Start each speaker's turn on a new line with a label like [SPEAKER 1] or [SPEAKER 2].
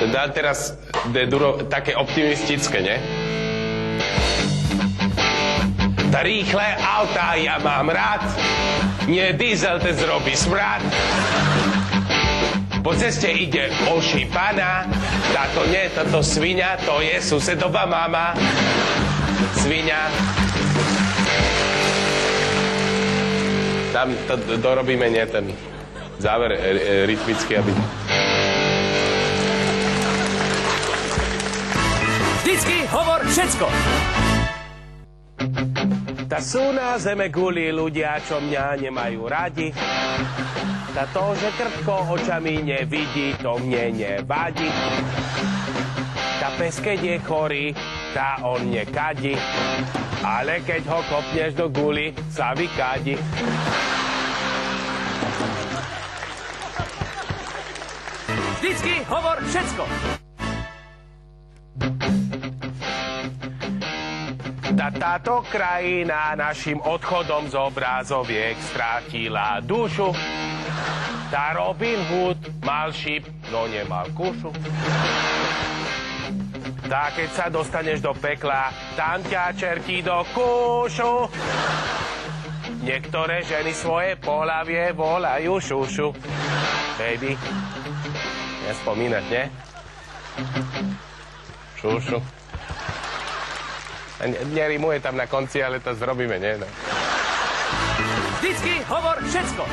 [SPEAKER 1] Dá teraz také optimistické, ne? Tá rýchle autá ja mám rád, nie diesel te zrobí smrad. Po ceste ide ošípaná, táto nie, táto sviňa, to je susedová mama. Sviňa. Tam to dorobíme, nie ten záver rytmický, aby...
[SPEAKER 2] Vždycky hovor všetko.
[SPEAKER 1] Tá sú na zeme guli ľudia, čo mňa nemajú radi. Tá to, že krtko očami nevidí, to mne nevadí. Tá pes, keď je chorý, tá on nekadí. Ale keď ho kopneš do guli, sa vykadí.
[SPEAKER 2] Vždycky hovor všetko.
[SPEAKER 1] Táto krajina našim odchodom z obrazoviek strátila dušu. Tá Robin Hood mal šíp, no nemal kušu. Tá, keď sa dostaneš do pekla, tam ťa čertí do kúšu. Niektoré ženy svoje pohlavie volajú šušu. Baby, nespomínať, nie? Šušu. Nerimuje tam na konci, ale to zrobíme, nie? No.
[SPEAKER 2] Vždycky hovor všetko.